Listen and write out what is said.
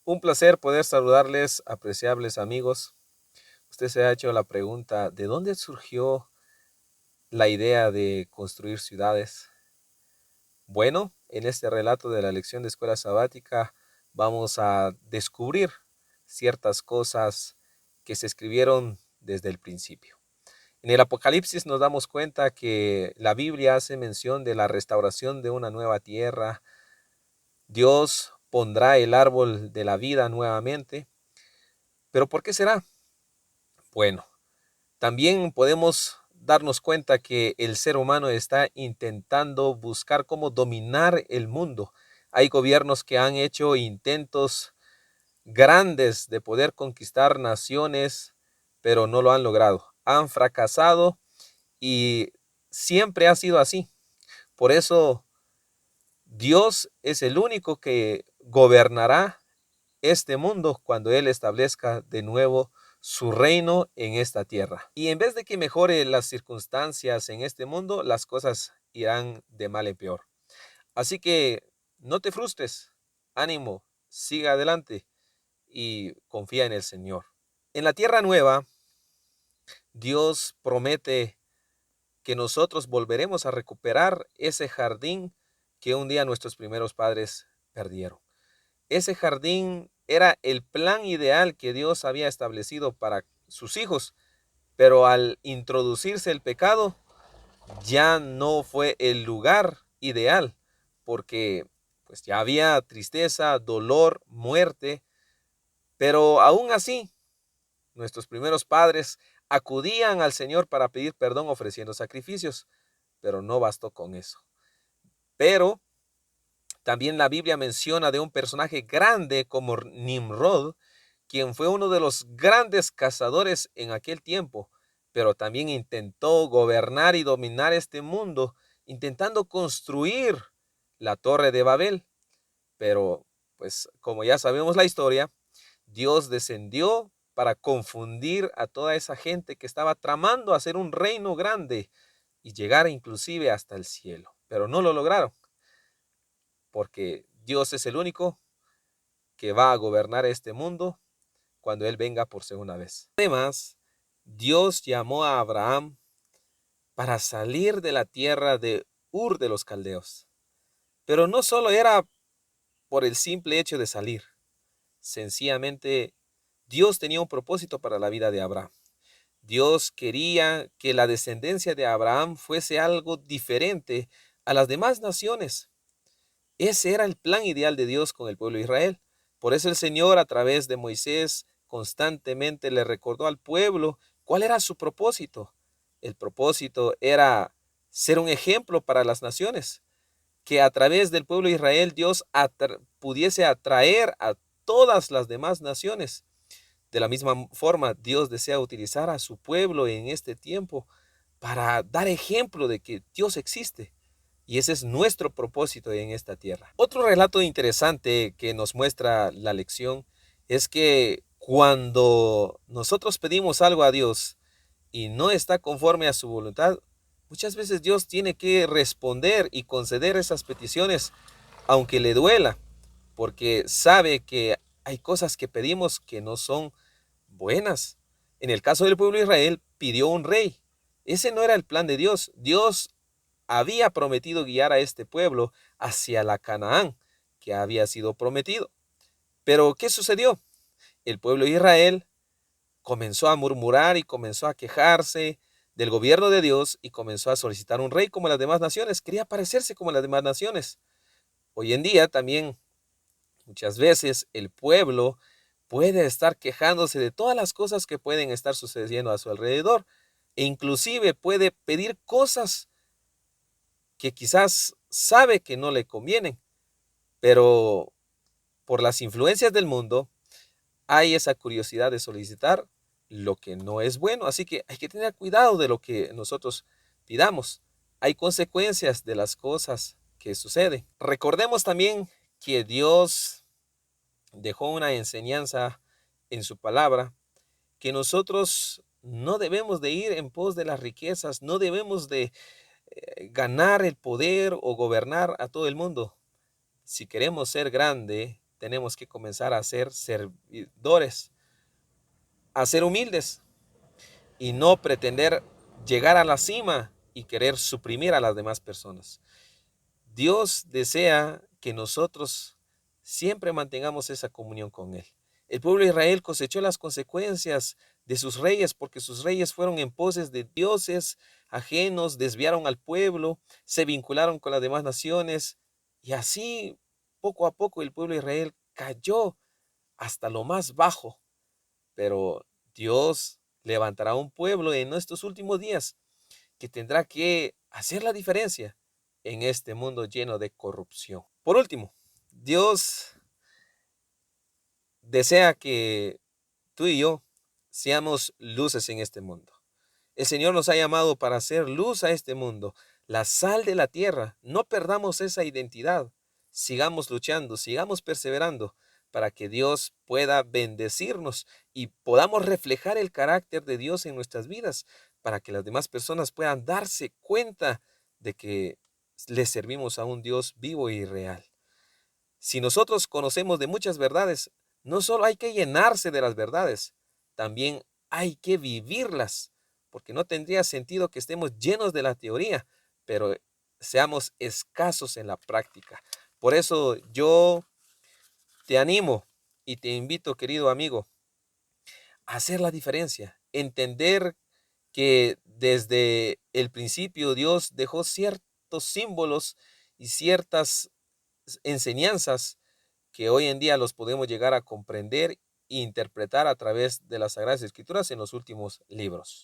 Un placer poder saludarles, apreciables amigos. Usted se ha hecho la pregunta, ¿de dónde surgió la idea de construir ciudades? Bueno, en este relato de la lección de escuela sabática vamos a descubrir ciertas cosas que se escribieron desde el principio. En el Apocalipsis nos damos cuenta que la Biblia hace mención de la restauración de una nueva tierra. Dios pondrá el árbol de la vida nuevamente. ¿Pero por qué será? Bueno, también podemos darnos cuenta que el ser humano está intentando buscar cómo dominar el mundo. Hay gobiernos que han hecho intentos grandes de poder conquistar naciones, pero no lo han logrado. Han fracasado y siempre ha sido así. Por eso Dios es el único que gobernará este mundo cuando Él establezca de nuevo su reino en esta tierra. Y en vez de que mejore las circunstancias en este mundo, las cosas irán de mal en peor. Así que no te frustres, ánimo, siga adelante y confía en el Señor. En la tierra nueva, Dios promete que nosotros volveremos a recuperar ese jardín que un día nuestros primeros padres perdieron. Ese jardín era el plan ideal que Dios había establecido para sus hijos, pero al introducirse el pecado ya no fue el lugar ideal, porque pues ya había tristeza, dolor, muerte, pero aún así nuestros primeros padres acudían al Señor para pedir perdón ofreciendo sacrificios, pero no bastó con eso. Pero también la Biblia menciona de un personaje grande como Nimrod, quien fue uno de los grandes cazadores en aquel tiempo, pero también intentó gobernar y dominar este mundo, intentando construir la Torre de Babel. Pero, pues, como ya sabemos la historia, Dios descendió para confundir a toda esa gente que estaba tramando hacer un reino grande y llegar inclusive hasta el cielo. Pero no lo lograron, porque Dios es el único que va a gobernar este mundo cuando Él venga por segunda vez. Además, Dios llamó a Abraham para salir de la tierra de Ur de los Caldeos. Pero no solo era por el simple hecho de salir. Sencillamente, Dios tenía un propósito para la vida de Abraham. Dios quería que la descendencia de Abraham fuese algo diferente a las demás naciones. Ese era el plan ideal de Dios con el pueblo de Israel. Por eso el Señor, a través de Moisés, constantemente le recordó al pueblo cuál era su propósito. El propósito era ser un ejemplo para las naciones, que a través del pueblo de Israel Dios pudiese atraer a todas las demás naciones. De la misma forma, Dios desea utilizar a su pueblo en este tiempo para dar ejemplo de que Dios existe. Y ese es nuestro propósito en esta tierra. Otro relato interesante que nos muestra la lección es que cuando nosotros pedimos algo a Dios y no está conforme a su voluntad, muchas veces Dios tiene que responder y conceder esas peticiones, aunque le duela, porque sabe que hay cosas que pedimos que no son buenas. En el caso del pueblo de Israel, pidió un rey. Ese no era el plan de Dios. Dios había prometido guiar a este pueblo hacia la Canaán que había sido prometido. Pero ¿qué sucedió? El pueblo de Israel comenzó a murmurar y comenzó a quejarse del gobierno de Dios y comenzó a solicitar un rey como las demás naciones. Quería parecerse como las demás naciones. Hoy en día también muchas veces el pueblo puede estar quejándose de todas las cosas que pueden estar sucediendo a su alrededor e inclusive puede pedir cosas que quizás sabe que no le convienen, pero por las influencias del mundo hay esa curiosidad de solicitar lo que no es bueno. Así que hay que tener cuidado de lo que nosotros pidamos. Hay consecuencias de las cosas que suceden. Recordemos también que Dios dejó una enseñanza en su palabra, que nosotros no debemos de ir en pos de las riquezas, no debemos de ganar el poder o gobernar a todo el mundo. Si queremos ser grande, tenemos que comenzar a ser servidores, a ser humildes y no pretender llegar a la cima y querer suprimir a las demás personas. Dios desea que nosotros siempre mantengamos esa comunión con Él. El pueblo de Israel cosechó las consecuencias de sus reyes porque sus reyes fueron en poses de dioses ajenos, desviaron al pueblo, se vincularon con las demás naciones y así poco a poco el pueblo de Israel cayó hasta lo más bajo. Pero Dios levantará un pueblo en estos últimos días que tendrá que hacer la diferencia en este mundo lleno de corrupción. Por último, Dios desea que tú y yo seamos luces en este mundo. El Señor nos ha llamado para hacer luz a este mundo, la sal de la tierra. No perdamos esa identidad. Sigamos luchando, sigamos perseverando para que Dios pueda bendecirnos y podamos reflejar el carácter de Dios en nuestras vidas, para que las demás personas puedan darse cuenta de que le servimos a un Dios vivo y real. Si nosotros conocemos de muchas verdades, no solo hay que llenarse de las verdades, también hay que vivirlas, porque no tendría sentido que estemos llenos de la teoría, pero seamos escasos en la práctica. Por eso yo te animo y te invito, querido amigo, a hacer la diferencia, entender que desde el principio Dios dejó ciertos símbolos y ciertas enseñanzas que hoy en día los podemos llegar a comprender e interpretar a través de las Sagradas Escrituras en los últimos libros.